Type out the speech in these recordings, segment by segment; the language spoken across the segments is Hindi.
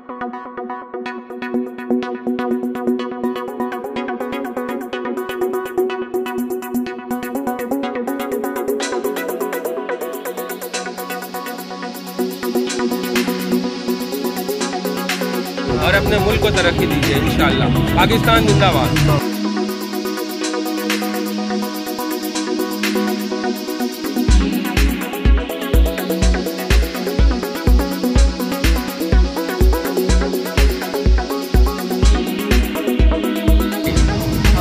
और अपने मुल्क को तरक्की दीजिए इंशाअल्लाह। पाकिस्तान जिंदाबाद।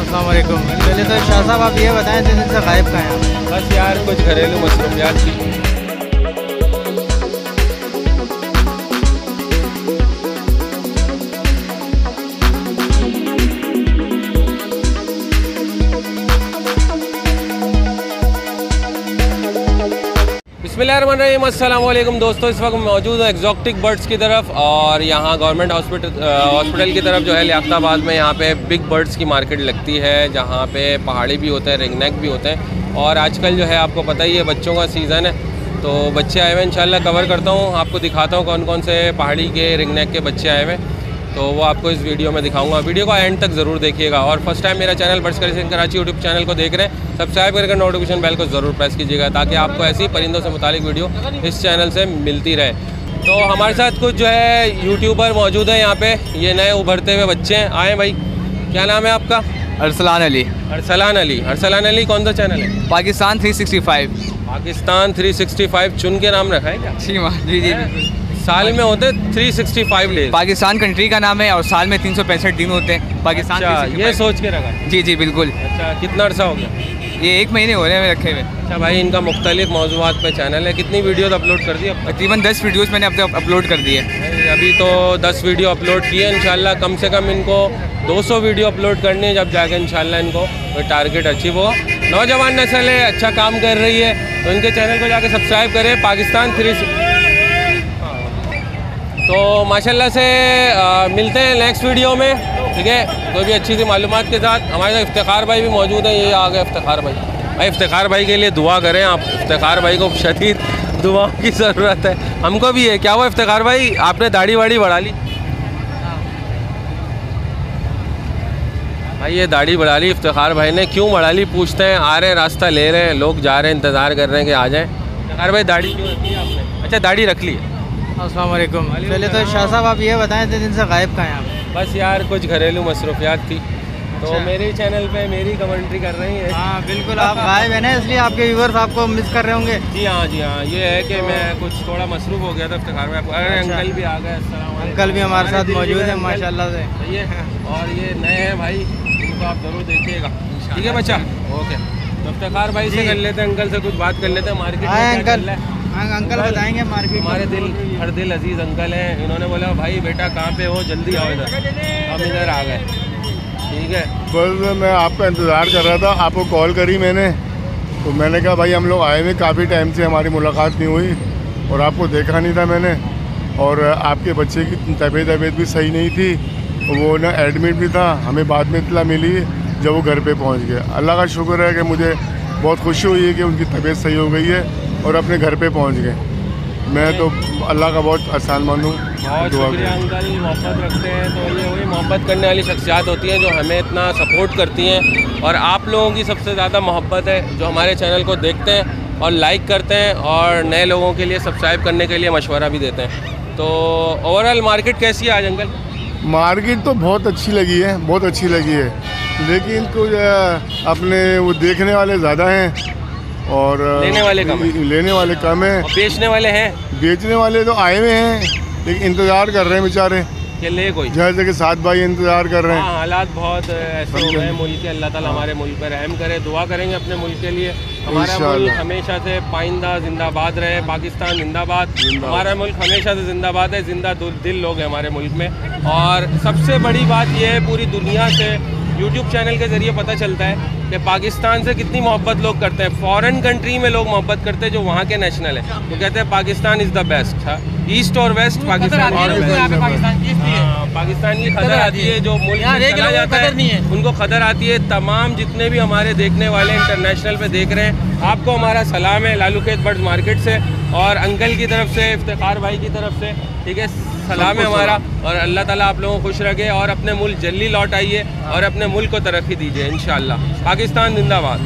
अस्सलाम वालेकुम। पहले तो शाह साहब आप ये बताएं दिन से गायब कहाँ हैं? बस यार कुछ घरेलू मसरूफियात थी। बिस्मिल्लाहिर्रहमानिर्रहीम। अस्सलाम वालेकुम दोस्तों, इस वक्त मौजूद हूँ एक्जॉटिक बर्ड्स की तरफ और यहाँ गवर्नमेंट हॉस्पिटल की तरफ जो है लियाकताबाद में, यहाँ पे बिग बर्ड्स की मार्केट लगती है जहाँ पे पहाड़ी भी होते हैं, रिंगनेक भी होते हैं। और आजकल जो है आपको पता ही है बच्चों का सीज़न है, तो बच्चे आए हुए इंशाल्लाह कवर करता हूँ, आपको दिखाता हूँ कौन कौन से पहाड़ी के रिंगनेक के बच्चे आए हुए, तो वो आपको इस वीडियो में दिखाऊंगा। वीडियो को एंड तक ज़रूर देखिएगा। और फर्स्ट टाइम मेरा channel birds collection Karachi YouTube channel को देख रहे हैं, सब्सक्राइब करके नोटिफिकेशन बेल को ज़रूर प्रेस कीजिएगा ताकि आपको ऐसी परिंदों से मुतालिक वीडियो इस चैनल से मिलती रहे। तो हमारे साथ कुछ जो है यूट्यूबर मौजूद हैं यहाँ पे, ये नए उभरते हुए बच्चे हैं। आए भाई, क्या नाम है आपका? अरसलान अली। अरसलान अली। अरसलान अली कौन सा चैनल है? पाकिस्तान 365। पाकिस्तान 365 चुन के नाम रखा है क्या? जी जी। साल में होते 365 डेज। पाकिस्तान कंट्री का नाम है और साल में 365 दिन होते हैं। पाकिस्तान ये सोच के रखा? जी जी बिल्कुल। अच्छा, कितना अर्सा हो गया? ये 1 महीने हो रहे हैं रखे हुए। अच्छा भाई, इनका मुख्तलिफ मौज़ूआत पे चैनल है। कितनी वीडियोस अपलोड कर दी अब? तकरीबन 10 वीडियोस मैंने अब तक अपलोड कर दिए। अभी तो 10 वीडियो अपलोड किए, इंशाल्लाह कम से कम इनको 200 वीडियो अपलोड करनी है, जब जाके इंशाल्लाह इनको कोई टारगेट अचीव होगा। नौजवान नस्ल है, अच्छा काम कर रही है, तो इनके चैनल को जाके सब्सक्राइब करें। पाकिस्तान 3। तो माशाल्लाह से मिलते हैं नेक्स्ट वीडियो में, ठीक है, कोई भी अच्छी सी मालूमात के साथ। हमारे साथ इफ्तिखार भाई भी मौजूद हैं, ये आ गए इफ्तिखार भाई। भाई इफ्तिखार भाई के लिए दुआ करें आप, इफ्तिखार भाई को शदीद दुआ की ज़रूरत है, हमको भी है। क्या हुआ इफ्तिखार भाई, आपने दाढ़ी वाड़ी बढ़ा ली? भाई ये दाढ़ी बढ़ा ली इफ्तिखार भाई ने, क्यों बढ़ा ली पूछते हैं। आ रहे हैं, रास्ता ले रहे हैं, लोग जा रहे हैं, इंतज़ार कर रहे हैं कि आ जाएँ। इफ्तिखार भाई दाढ़ी क्यों रखी है आपने? अच्छा दाढ़ी रख ली है। अस्सलाम वालेकुम। पहले तो शाह साहब आप ये बताएं दिन से गायब कहाँ हैं आप? बस यार कुछ घरेलू मसरूफियात थी, तो अच्छा। मेरे चैनल पे मेरी कमेंट्री कर रही है। हाँ बिल्कुल, आप गायब है ना, इसलिए आपके व्यूवर्स आपको मिस कर रहे होंगे। जी हाँ जी हाँ, ये है कि मैं कुछ थोड़ा मसरूफ़ हो गया था इफ्तिखार में। अरे अच्छा। अंकल भी आ गए। अस्सलाम वालेकुम। अंकल भी हमारे साथ मौजूद हैं माशाल्लाह से। सही है। और ये नए हैं भाई, इनको आप ज़रूर देखिएगा, ठीक है बच्चा? ओके, तो इफ्तिखार भाई से कर लेते हैं, अंकल से कुछ बात कर लेते हैं मार्केट में क्या चल रहा है। अंकल बताएंगे मार्केट। हमारे हर दिल अजीज़ अंकल हैं, इन्होंने बोला भाई बेटा कहाँ पे हो, जल्दी आओ इधर। हम इधर आ गए, ठीक है। बस मैं आपका इंतज़ार कर रहा था, आपको कॉल करी मैंने, तो मैंने कहा भाई हम लोग आए हुए, काफ़ी टाइम से हमारी मुलाकात नहीं हुई और आपको देखा नहीं था मैंने। और आपके बच्चे की तबीयत भी सही नहीं थी, वो ना एडमिट भी था, हमें बाद में इत्तला मिली जब वो घर पे पहुंच गया। अल्लाह का शुक्र है कि मुझे बहुत खुशी हुई है कि उनकी तबीयत सही हो गई है और अपने घर पे पहुंच गए। मैं तो अल्लाह का बहुत आसान मानूँ। बहुत शुक्रिया अंकल, मोहब्बत रखते हैं, तो ये वही मोहब्बत करने वाली शख्सियात होती हैं जो हमें इतना सपोर्ट करती हैं। और आप लोगों की सबसे ज़्यादा मोहब्बत है जो हमारे चैनल को देखते हैं और लाइक करते हैं और नए लोगों के लिए सब्सक्राइब करने के लिए मशवरा भी देते हैं। तो ओवरऑल मार्केट कैसी है आज अंकल? मार्केट तो बहुत अच्छी लगी है, बहुत अच्छी लगी है, लेकिन कुछ अपने वो देखने वाले ज़्यादा हैं और लेने वाले कम हैं। लेने वाले कम हैं। और बेचने वाले हैं? बेचने वाले तो आए हुए हैं लेकिन इंतज़ार कर रहे हैं बेचारे, कि ले कोई जैसे कि 7 भाई इंतज़ार कर रहे हैं। हाँ, हालात बहुत ऐसे हो गए मुल्क के। अल्लाह ताला हमारे मुल्क पर रहम करे, दुआ करेंगे अपने मुल्क के लिए। हमारा मुल्क हमेशा से पाइंदा जिंदाबाद रहे, पाकिस्तान जिंदाबाद। हमारा मुल्क हमेशा से जिंदाबाद है, जिंदा दिल लोग हैं हमारे मुल्क में। और सबसे बड़ी बात यह है, पूरी दुनिया से यूट्यूब चैनल के ज़रिए पता चलता है कि पाकिस्तान से कितनी मोहब्बत लोग करते हैं। फॉरेन कंट्री में लोग मोहब्बत करते हैं जो वहाँ के नेशनल है, तो कहते हैं Pakistan is the best. East और वेस्ट पाकिस्तान पाकिस्तान की कदर आती है, जो मुल्क चला जाता है उनको कदर आती है। तमाम जितने भी हमारे देखने वाले इंटरनेशनल पे देख रहे हैं, आपको हमारा सलाम है लालू खेत बर्ड्स मार्केट से। और अंकल की तरफ से, इफ्तिखार भाई की तरफ से, ठीक है, सलाम है हमारा। और अल्लाह ताला आप लोगों को खुश रखे और अपने मुल्क जल्दी लौट आइए और अपने मुल्क को तरक्की दीजिए इंशाल्लाह। पाकिस्तान जिंदाबाद।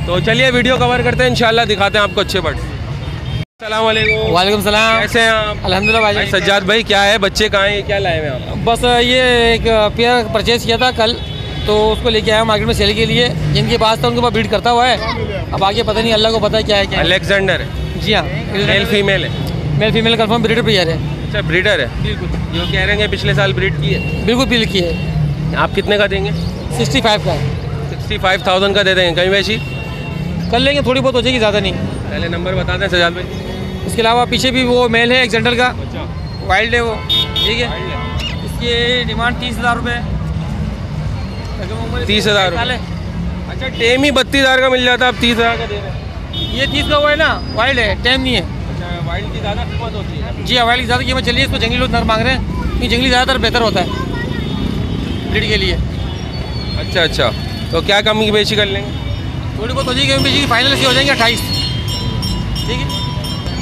तो चलिए वीडियो कवर करते हैं इंशाल्लाह, दिखाते हैं आपको अच्छे बर्ड्स। अस्सलाम वालेकुम। वालेकुम सलाम। कैसे हैं आप? अल्हम्दुलिल्लाह भाई। सज्जाद भाई क्या है, बच्चे कहाँ हैं, क्या लाए हुए हैं आप? बस ये एक पेयर परचेज़ किया था कल, तो उसको लेके आया मार्केट में सेल के लिए। जिनके पास था उनके पास ब्रीड करता हुआ है, अब आगे पता नहीं, अल्लाह को पता है क्या है क्या है। अलेक्जेंडर है? जी हाँ, मेल फीमेल है? Male female confirm breeder pair है। अच्छा ब्रीडर है, बिल्कुल जो कह रहे हैं पिछले साल ब्रीड की है। बिल्कुल बिल की है। आप कितने का देंगे? 65 का है। 65,000 का दे देंगे, कहीं वैसी कर लेंगे, थोड़ी बहुत हो जाएगी, ज़्यादा नहीं। पहले नंबर बता दें सजाद भाई। इसके अलावा पीछे भी वो मेल है एलेक्जेंडर का, अच्छा वाइल्ड है वो, ठीक है। इसकी डिमांड 30,000 रुपये है। 30,000 रुपये। अच्छा टेम ही 32,000 का मिल जाता है, आप 30,000 का दे रहे हैं। ये 30 का हुआ है ना, वाइल्ड है, टाइम नहीं है। अच्छा वाइल्ड की ज़्यादा कीमत होती है? जी हाँ, वाइल्ड की ज़्यादा कीमत चलिए, इसको जंगली लोग नर मांग रहे हैं, क्योंकि जंगली ज़्यादातर बेहतर होता है ब्रीड के लिए। अच्छा अच्छा, तो क्या कमी बेची कर लेंगे? थोड़ी बहुत हो जाएगी कमी बेची, फाइनल से हो जाएंगे 28, ठीक है।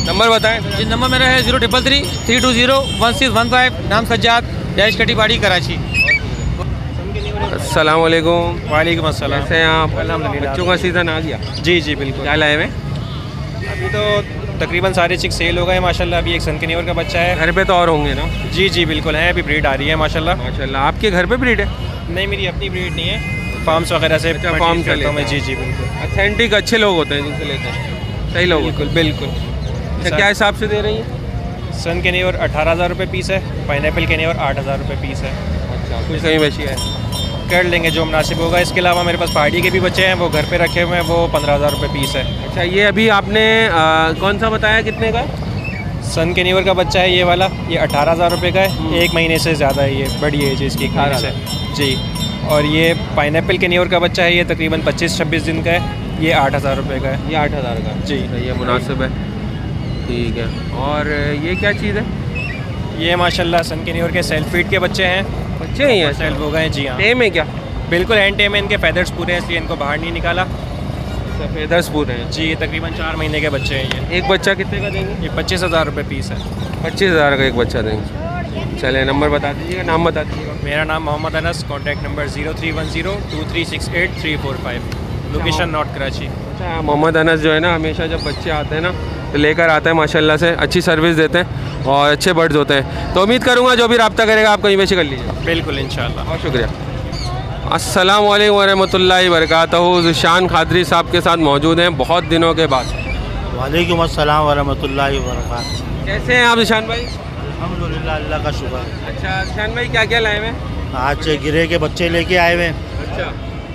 नंबर बताएं। जी नंबर मेरा है 033 320 1615। नाम सज्जाद, डैश कटीबाड़ी कराची। अस्सलाम वालेकुम। वालेकुम अस्सलाम। कैसे हैं आप? अल्हम्दुलिल्लाह। बच्चों का सीज़न आ गया? जी जी बिल्कुल। क्या लाए हुए? अभी तो तकरीबन सारे चिक सेल हो गए माशाल्लाह। अभी एक सन के न्यूर का बच्चा है। घर पे तो और होंगे ना? जी जी बिल्कुल है, अभी ब्रीड आ रही है माशाल्लाह। माशाल्लाह। आपके घर पे ब्रीड है? नहीं मेरी अपनी ब्रीड नहीं है, फार्म्स वगैरह से अच्छा, purchase फार्म से करता हूं मैं। लेते जी हैं। जी बिल्कुल अथेंटिक अच्छे लोग होते हैं जिनसे लेते हैं, सही लोग होते बिल्कुल बिल्कुल। हैं। अच्छा क्या हिसाब से दे रही हैं? सन के न्यूर 18,000 रुपये पीस है, पाइनएप्पल के न्यूर 8,000 रुपये पीस है। अच्छा कुछ कहीं बेची है? कर लेंगे जो मुनासिब होगा। इसके अलावा मेरे पास पहाड़ी के भी बच्चे हैं, वो घर पे रखे हुए हैं, वो 15,000 रुपये पीस है। अच्छा ये अभी आपने कौन सा बताया कितने का? सन के न्यूर का बच्चा है ये वाला, ये 18,000 रुपये का है। 1 महीने से ज़्यादा है, ये बड़ी एज है इसकी, 1 महीने से। जी। और ये पाइनएप्पल के न्यूर का बच्चा है, ये तकरीबन 25-26 दिन का है, ये 8,000 रुपये का है। ये 8,000 का? जी। ये मुनासिब है, ठीक है। और ये क्या चीज़ है? ये माशाल्लाह सन के न्यूर के सेल्फ फीड के बच्चे हैं, बच्चे ही हैं? सेल्फ हो गए हैं। जी हाँ टेम है क्या? बिल्कुल एंड टेम है, इनके फेदर्स पूरे हैं इसलिए इनको बाहर नहीं निकाला। सफ़ेदर्स पूरे हैं? जी ये तकरीबन 4 महीने के बच्चे हैं ये। एक बच्चा कितने का देंगे? ये 25,000 रुपये पीस है। 25,000 का एक बच्चा देंगे। चले नंबर बता दीजिएगा, नाम बता दीजिएगा। मेरा नाम Mohammad Anas, contact number 03102368 location north Karachi. अच्छा मोहम्मद अनस जो है ना, हमेशा जब बच्चे आते हैं ना तो लेकर आता है माशाल्लाह से, अच्छी सर्विस देते हैं और अच्छे बर्ड्स होते हैं। तो उम्मीद करूँगा जो भी रब्ता करेगा आप कहीं पे से कर लीजिए। बिल्कुल इंशाल्लाह। बहुत शुक्रिया। अस्सलाम वालेकुम रहमतुल्लाहि वबरकातुहू। ज़िशान खादरी साहब के साथ मौजूद हैं बहुत दिनों के बाद। वालेकुम अस्सलाम वरहमतुल्लाहि वबरकातुहू। कैसे हैं आप ज़िशान भाई? अल्हम्दुलिल्लाह, अल्लाह का शुक्र। अच्छा ज़िशान भाई क्या क्या लाए हुए हैं? आज गिरे के बच्चे लेके आए हुए हैं, अच्छा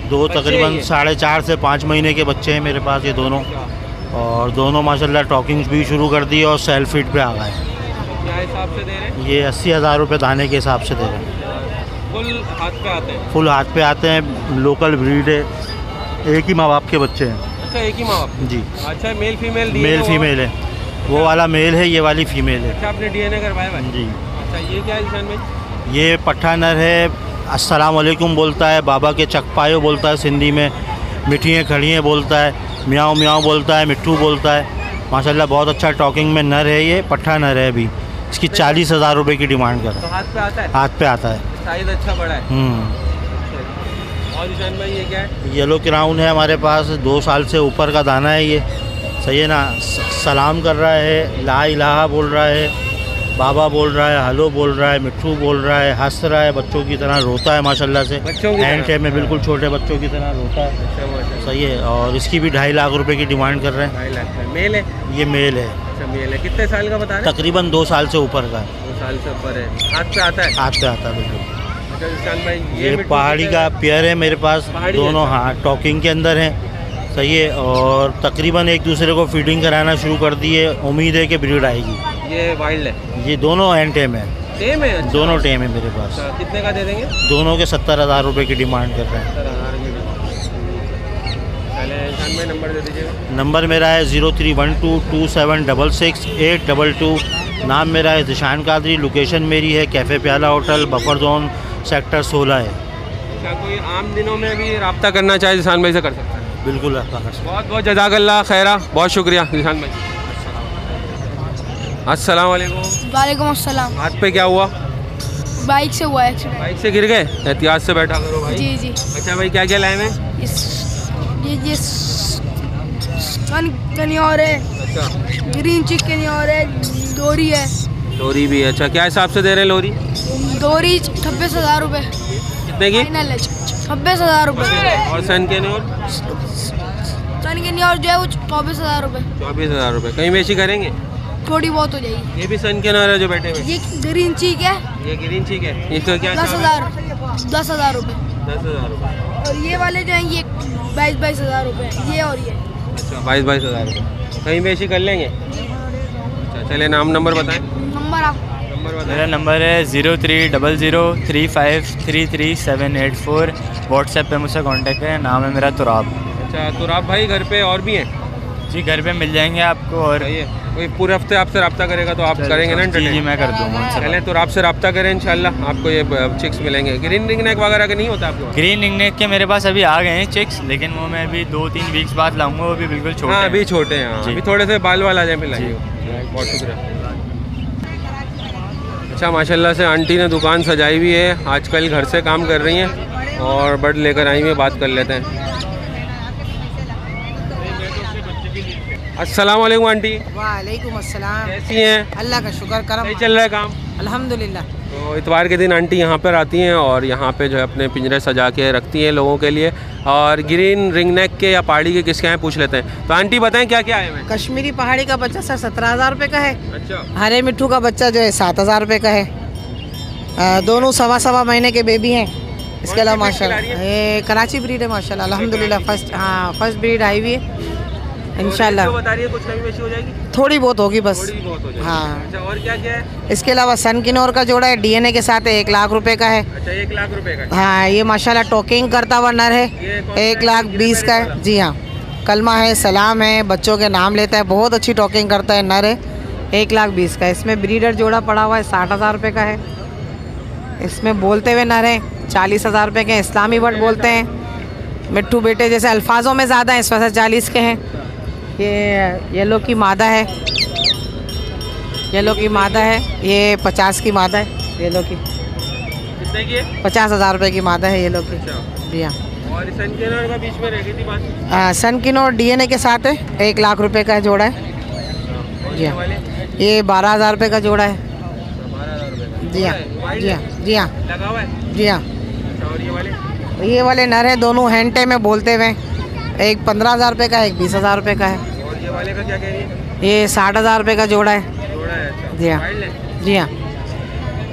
दो बच्चे तकरीबन ही हैं? 4.5 से 5 महीने के बच्चे हैं मेरे पास ये दोनों। और दोनों माशाल्लाह टॉकिंग्स भी शुरू कर दी और सेल्फ फीड पे आ गए। क्या हिसाब से दे रहे हैं? ये 80,000 रुपये दाने के हिसाब से दे रहे हैं। फुल हाथ पे आते हैं? फुल हाथ पे आते हैं, लोकल ब्रीड है, एक ही माँ बाप के बच्चे हैं। अच्छा एक ही माँ बाप? जी। अच्छा मेल फीमेल दिए मेल हैं वो? फीमेल है, वो वाला मेल है, ये वाली फीमेल है। अच्छा आपने डीएनए करवाया भाई? जी। अच्छा ये क्या है ज़िशान भाई? ये पट्ठा नर है, अस्सलाम वालेकुम बोलता है, बाबा के चकपायो बोलता है सिंधी में, मिठियाँ खड़ियाँ बोलता है, म्याऊं म्याऊं बोलता है, मिट्ठू बोलता है। माशाल्लाह बहुत अच्छा टॉकिंग में नर है, ये पट्ठा नर है। अभी इसकी 40,000 रुपये की डिमांड कर रहा तो हाथ पे आता है? है, हाथ पे आता है। साइज़ अच्छा बड़ा है। और ईशान भाई ये क्या है? येलो क्राउन है हमारे पास, 2 साल से ऊपर का दाना है ये, सही है ना। सलाम कर रहा है, ला इलाहा बोल रहा है, बाबा बोल रहा है, हलो बोल रहा है, मिट्ठू बोल रहा है, हंस रहा है, बच्चों की तरह रोता है माशाल्लाह से, बच्चों की हैंड तरह? में बिल्कुल छोटे बच्चों की तरह रोता है, अच्छा माशाल्लाह। सही है। और इसकी भी 2.5 लाख रुपए की डिमांड कर रहे हैं। 2.5 लाख का मेल है? ये मेल है, अच्छा मेल है। कितने साल का बता रहे हैं? तकरीबन 2 साल से ऊपर का है, 2 साल से ऊपर है। हाथ पे आता है? हाथ पे आता है बिल्कुल। अच्छा ईशान भाई ये मिट्टू पहाड़ी कितने का पेयर है मेरे पास, पहाड़ी दोनों है? हाँ टॉकिंग के अंदर हैं, सही है। और तकरीबन एक दूसरे को फीडिंग कराना शुरू कर दी है, उम्मीद है कि ब्रीड आएगी। ये वाइल्ड है? ये दोनों एंड टेम है, टेम है? अच्छा। दोनों टेम है मेरे पास। अच्छा, कितने का दे देंगे? दोनों के 70,000 रुपये की डिमांड कर रहे हैं। 70,000 की पहले ईशान भाई नंबर दे दीजिएगा। नंबर मेरा है 03122766 नाम मेरा है ज़िशान कादरी, लोकेशन मेरी है कैफ़े प्याला होटल, बफर जोन सेक्टर 16 है। अच्छा कोई आम दिनों में भी रब्ता करना चाहे ज़िशान भाई से कर सकता है? बिल्कुल आपका खर्च। बहुत बहुत जज़ाकल्लाह खैरा, बहुत शुक्रिया ज़िशान भाई। अस्सलाम वालेकुम। वालेकुम अस्सलाम। हाथ पे क्या हुआ? बाइक से हुआ एक्सीडेंट। बाइक से गिर गए? एहतियात से बैठा करो भाई। जी जी। अच्छा भाई, क्या क्या लाए हैं? ये सन कन्योर है, अच्छा, ग्रीन चिक कन्योर है, लोरी है। लोरी भी है। अच्छा, क्या हिसाब से दे रहे हैं लोरी? लोरी 26,000 रुपये कितने की? फाइनल है, 26,000 रुपये। और सन के नोर? सन कन्योर जो है वो 24,000 रुपये। 24,000 रुपये। कहीं बेची करेंगे? थोड़ी बहुत हो जाएगी। ये भी सन के नोर है जो बैठे हुए? ये ग्रीन चिक है, ये ग्रीन चिक है। इसका क्या? 10,000 रुपये। 10,000 रुपये। और ये वाले जो हैं ये 22,000 रुपये, ये और ये। अच्छा, 22,000 रुपये। कहीं बेची कर लेंगे? अच्छा, चलिए नाम नंबर बताएं। नंबर आप नंबर बताएं। मेरा नंबर है 0300353784। व्हाट्सएप पे मुझसे कांटेक्ट करें। नाम है मेरा तुराब। अच्छा, तो आप भाई घर पे और भी हैं? जी, घर पे मिल जाएंगे आपको। और ये कोई पूरे हफ्ते आपसे रब्ता करेगा तो आप करेंगे ना? जी मैं कर दूँगा उनसे। चलें, तो आपसे रब्ता करें, इंशाल्लाह आपको ये चिक्स मिलेंगे। ग्रीन रिंग नेक वगैरह का नहीं होता आपको? ग्रीन रिंगनेक के मेरे पास अभी आ गए हैं चिक्स, लेकिन वो मैं अभी 2-3 वीक्स बाद लाऊंगा। वो भी बिल्कुल छोटे हाँ, हैं। अभी छोटे हैं। हाँ, जी। अभी थोड़े से बाल वाल आ जाए, फिर लाइए। बहुत शुक्रिया। अच्छा, माशाल्लाह से आंटी ने दुकान सजाई हुई है। आजकल घर से काम कर रही हैं और बर्ड लेकर आई हुई है। बात कर लेते हैं। अस्सलाम वालेकुम आंटी। वालेकुम अस्सलाम। कैसी हैं? अल्लाह का शुक्र करम, सही चल रहा है काम? अल्हम्दुलिल्लाह। तो इतवार के दिन आंटी यहाँ पर आती हैं और यहाँ पे जो है अपने पिंजरे सजा के रखती हैं लोगों के लिए। और ग्रीन रिंग नेक के या पहाड़ी के किसके हैं पूछ लेते हैं। तो आंटी बताएं क्या क्या है? कश्मीरी पहाड़ी का बच्चा सर 17,000 रुपये का है। अच्छा, हरे मिट्ठू का बच्चा जो है 7,000 रुपये का है। दोनों 1.25 महीने के बेबी हैं। इसके अलावा माशाल्लाह ये कराची ब्रीड है माशाल्लाह, अल्हम्दुलिल्लाह। फर्स्ट ब्रीड आई हुई है इंशाल्लाह। बता रही है कुछ कमी बेशी हो जाएगी? थोड़ी बहुत होगी बस। थोड़ी बहुत हो जाएगी। हाँ। अच्छा, और क्या क्या है? इसके अलावा सन किनोर का जोड़ा है, DNA के साथ है, 1 लाख रुपए का है। अच्छा, 1 लाख रुपए का? हाँ, ये माशाल्लाह टॉकिंग करता हुआ नर है, 1,20,000 का है। जी हाँ, कलमा है, सलाम है, बच्चों के नाम लेता है, बहुत अच्छी टॉकिंग करता है, नर है, 1,20,000 का। इसमें ब्रीडर जोड़ा पड़ा हुआ है, 60,000 रुपये का है। इसमें बोलते हुए नर हैं, 40,000 रुपये के। इस्लामी वर्ड बोलते हैं, मिट्टू बेटे जैसे अल्फाजों में ज़्यादा हैं, इस वजह से 40 के हैं। ये येलो की मादा है, येलो की मादा है, ये 50 की मादा है येलो की। कितने की है? 50,000 रुपये की मादा है येलो की। जी हाँ। और सन के नोर का बीच में रह गई थी बात? सन किनोर DNA के साथ है, 1 लाख रुपए का जोड़ा है। जी हाँ, ये 12,000 रुपये का जोड़ा है। 12,000 रुपये का? जी हाँ, जी हाँ, जी हाँ, लगा हुआ है? जी हाँ। अच्छा, और ये वाले नर हैं, दोनों हैंटे में बोलते हुए। एक 15,000 रुपये का है, एक 20,000 रुपये का है। और ये वाले का क्या कह रही है? ये 60,000 रुपये का जोड़ा है। जोड़ा है? अच्छा, जी हाँ, वाइल्ड है? जी हाँ,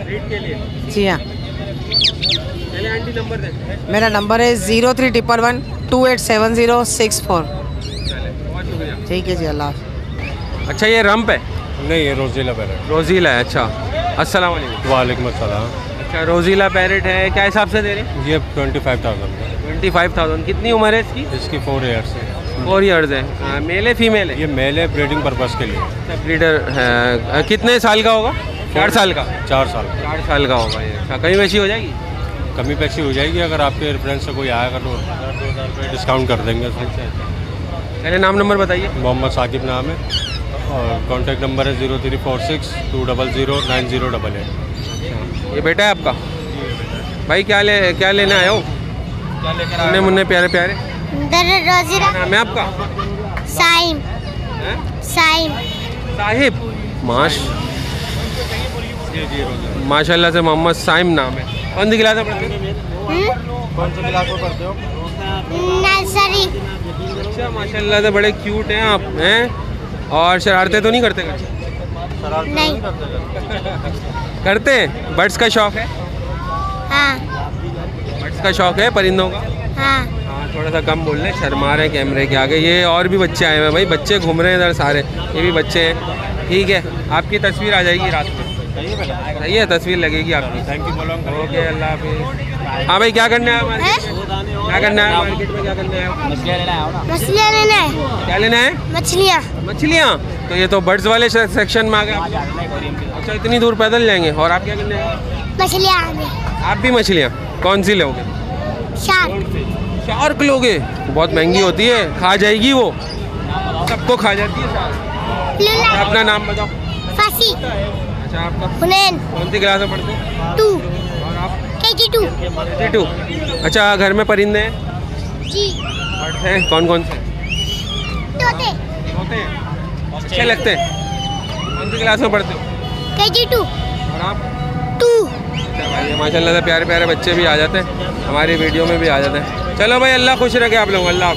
ब्रीड के लिए? जी हाँ। चलिए आंटी नंबर दें। मेरा नंबर है 0311287064। चले, बहुत शुक्रिया। ठीक है जी, अल्लाह। अच्छा, ये रंप है? नहीं, ये रोजीला पैरेट। रोजीला है। अच्छा, अस्सलाम वालेकुम। वालेकुम अस्सलाम। अच्छा, रोजीला पैरेट है, क्या हिसाब से दे रहे हैं? ये 25,000 का। 25,000। कितनी उम्र है इसकी? इसकी 4 ईयर्स है। 4 ईयर्स है। मेल है फीमेल है? ये मेल है, ब्रीडिंग पर्पस के लिए। अच्छा, ब्रीडर है। कितने साल का होगा? 4 साल का? 4 साल। 4 साल का होगा ये। अच्छा, कहीं बेची हो जाएगी? कमी पेशी हो जाएगी, अगर आपके रेफरेंस से कोई आएगा तो 1,000-2,000 रुपये डिस्काउंट कर देंगे। पहले नाम नंबर बताइए। मोहम्मद साकिब नाम है और कॉन्टैक्ट नंबर है 0346-200-9088। ये बेटा है आपका? भाई क्या लेने आए हो? क्या लेकर आए? मुन्ने प्यारे प्यारे। रोजीला। नाम है आपका? साइम। हैं? साइम। साहिब। माशाल्लाह से मोहम्मद साइम नाम है। कौन सी क्लास में पढ़ते हो? कौन सी क्लास में पढ़ते हो? नर्सरी। अच्छा, माशाल्लाह से बड़े क्यूट हैं आप हैं। और शरारतें तो नहीं करते? नहीं। करते हैं? बर्ड्स का शौक है? हाँ। बर्ड्स का शौक है, परिंदों का? हाँ। हाँ, थोड़ा सा कम बोल रहे, शर्मा रहे हैं कैमरे के आगे। ये और भी बच्चे आए हुए हैं भाई, बच्चे घूम रहे हैं इधर सारे, ये भी बच्चे हैं। ठीक है, आपकी तस्वीर आ जाएगी रात में। सही है, तस्वीर लगेगी आपकी। थैंक यू बोलो। ओके, अल्लाह हाफिज़। हाँ भाई, क्या करना है मार्केट में? क्या करना है मार्केट में? क्या करना है? मछलियाँ लेना है। क्या लेना है? मछलियाँ। मछलियाँ? तो ये तो बर्ड्स वाले सेक्शन में आ गए। अच्छा, इतनी दूर पैदल जाएंगे? और आप क्या करने हैं? मछलियाँ। आप भी मछलियाँ? कौन सी लोगे? शार्क लोगे? बहुत महंगी होती है, खा जाएगी वो, सबको खा जाती है। अपना नाम बताओ। फासी। अच्छा आपका हुनैन। कौन सी क्लास में पढ़ते हो? 2। और आप? KG2। KG2। अच्छा घर में परिंदे हैं? जी। बर्ड्स हैं कौन कौन से? तोते। होते हैं अच्छे लगते हैं। कौन सी क्लास में पढ़ते हो? KG2। और आप? 2। अच्छा भाई माशाल्लाह से प्यारे प्यारे बच्चे भी आ जाते हैं हमारी वीडियो में भी आ जाते हैं। चलो भाई अल्लाह खुश रखे आप लोग। अल्लाह।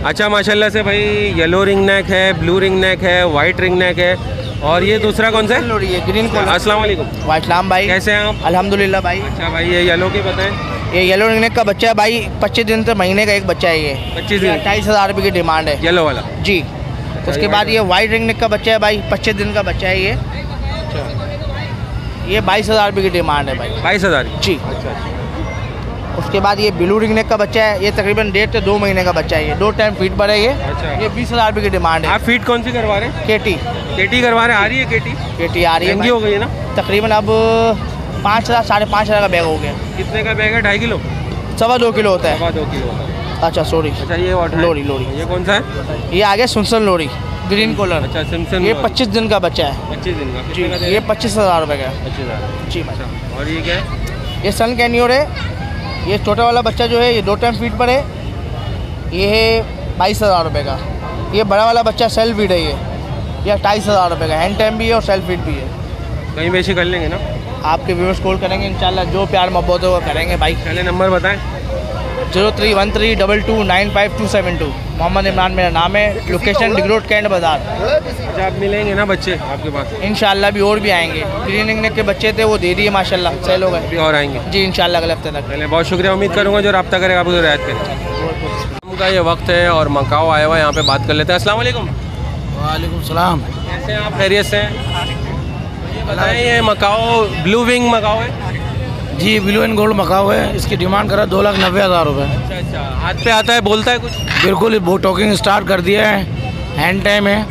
अच्छा माशाल्लाह से भाई येलो रिंग नेक है, ब्लू रिंग नेक है, वाइट रिंग नेक है और ये दूसरा कौन सा है? Green colour. अस्सलाम वालेकुम। वाइसलाम भाई, कैसे हैं आप? अल्हम्दुलिल्लाह भाई। अच्छा भाई ये येलो की बताएं। ये येलो रिंग नेक का बच्चा है भाई, 25 दिन से महीने का एक बच्चा है ये। 25 दिन। 28,000 रुपये की डिमांड है येलो वाला जी। उसके बाद ये वाइट रिंग नेक का बच्चा है भाई, 25 दिन का बच्चा है ये। ये 22,000 रुपये की डिमांड है भाई। 22,000 जी। अच्छा। उसके बाद ये ब्लू रिंग नेक का बच्चा है, ये तकरीबन 1.5 से 2 महीने का बच्चा है ये। 2 टाइम फीड पर है ये। अच्छा। ये 20,000 रुपये की डिमांड है। आप फीड कौन सी करवा रहे हैं? केटी। केटी करवा रहे हैं? आ रही है केटी? केटी आ रही है। महंगी हो गई है ना? तकरीबन अब 5,000 5,500 का बैग हो गया। कितने का बैग है? 2.5 किलो? 2.25 किलो होता है। 2.25 किलो होता है। अच्छा सॉरी। अच्छा ये वाटर लोरी लोरी। ये कौन सा है? ये आ गया सुनसन लोरी, ग्रीन कॉलर। अच्छा सिमसन। ये 25 दिन का बच्चा है। 25 दिन का? जी कितने का? ये 25,000 रुपये का है। 25,000। जी। अच्छा और ये क्या है? ये सन कैनियोर है। ये छोटा वाला बच्चा जो है ये 2 टाइम फीड पर है, ये है 22,000 रुपये का। ये बड़ा वाला बच्चा सेल्फ फीड है ये 28,000 रुपये का। हैंड टाइम भी है और सेल्फ फीड भी है। कहीं बेची कर लेंगे ना? आपके व्यूअर्स कॉल करेंगे इंशाल्लाह, जो प्यार मोहब्बत है वो करेंगे भाई। पहले नंबर बताएं। 031322927272। मोहम्मद इमरान मेरा नाम है। लोकेशन डिग्रोड कैंट बाज़ार। अच्छा आप मिलेंगे ना बच्चे आपके पास? इंशाल्लाह भी और भी आएंगे। ग्रीन रिंग नेक के बच्चे थे वो दे दिए माशाल्लाह, सेल हो गए। अभी और आएंगे जी इंशाल्लाह अगले हफ्ते तक। पहले बहुत शुक्रिया, उम्मीद करूँगा जो रब्ता करेगा आपको रियायत करेगा। का ये वक्त है और मकाओ आया हुआ है, यहाँ पे बात कर लेते हैं। अस्सलाम वालेकुम। वालेकुम सलाम। कैसे हैं आप? खैरियत से हैं? ये बताएं ये मकाओ ब्लू विंग मकाओ है? जी ब्लू एंड गोल्ड मकाओ है। इसकी डिमांड करा 2,90,000 रुपये। अच्छा अच्छा। हाथ पे आता है, बोलता है कुछ? बिल्कुल वो टॉकिंग स्टार्ट कर दिया है, हैंड टाइम है।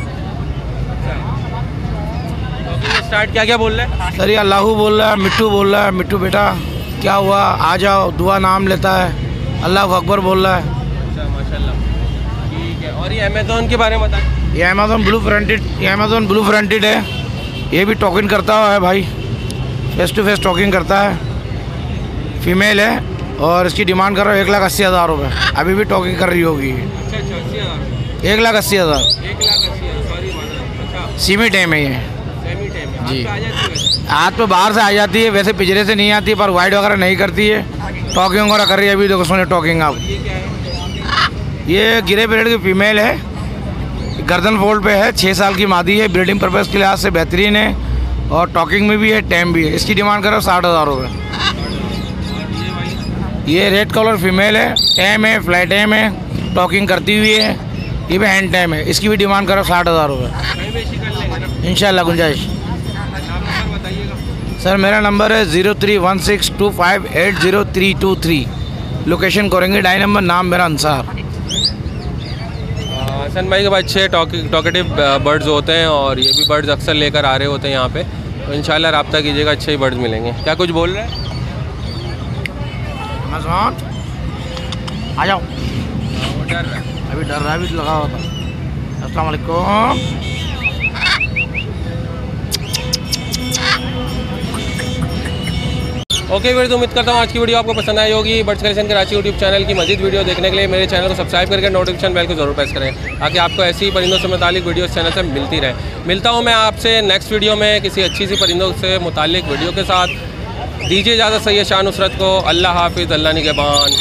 स्टार्ट क्या क्या बोल रहा है? सर ये अल्लाहू बोल रहा है, मिट्टू बोल रहा है, मिट्टू बेटा क्या हुआ आ जाओ, दुआ नाम लेता है, अल्लाह अकबर बोल रहा है। अच्छा माशाल्लाह ठीक है। और ये अमेज़ॉन के बारे में बताएं। ये अमेज़ॉन ब्लू फ्रंटेड है। ये भी टॉकिंग करता हुआ है भाई, फेस टू फेस टॉकिंग करता है। फीमेल है और इसकी डिमांड कर रहा है 1,80,000 रुपये। अभी भी टॉकिंग कर रही होगी। अच्छा अच्छा 80,000। 1,80,000। 1,80,000 सॉरी। अच्छा सीमी टाइम है ये सेमी टाइम में जी। आ जाती है? हाथ पे बाहर से आ जाती है, वैसे पिंजरे से नहीं आती, पर वाइड वगैरह नहीं करती है। टॉकिंग वगैरह कर रही है। अभी देखो सुने टॉकिंग आप। ये क्या है? ये गिरे पीरियड की फीमेल है, गर्दन फोल्ड पे है, 6 साल की मादी है। ब्रीडिंग पर्पज़ के लिहाज से बेहतरीन है और टॉकिंग में भी है, टैम भी है। इसकी डिमांड करो 60,000 रुपये। ये रेड कलर फीमेल है, टैम है, फ्लाई टैम है, टॉकिंग करती हुई है। ये भी हैंड टैम है। इसकी भी डिमांड करो 60,000 रुपये। इंशाल्लाह गुंजाइश। सर मेरा नंबर है 031625803323। लोकेशन करेंगे डाई नंबर, नाम मेरा अंसार। हसन भाई के बच्चे टॉकेटिव बर्ड्स होते हैं और ये भी बर्ड्स अक्सर लेकर आ रहे होते हैं यहाँ पे, तो इंशाल्लाह रब्ता कीजिएगा, अच्छे ही बर्ड्स मिलेंगे। क्या कुछ बोल रहे हैं? आ जाओ। डर रहा है अभी डर रहा है, अभी लगा हुआ था। अस्सलाम वालेकुम। ओके फिर तो उम्मीद करता हूँ आज की वीडियो आपको पसंद आई होगी। Birds collection Karachi YouTube channel की मजीद वीडियो देखने के लिए मेरे चैनल को सब्सक्राइब करके नोटिफिकेशन बेल को जरूर प्रेस करें, ताकि आपको ऐसी ही परिंदों से मुतालिक वीडियो इस चैनल से मिलती रहे। मिलता हूँ मैं आपसे नेक्स्ट वीडियो में किसी अच्छी सी परिंदों से मुतालिक वीडियो के साथ। दीजिए इजाज़त। सही है शाह नुसरत को। अल्लाह हाफिज़। अल्लाह निगहबान।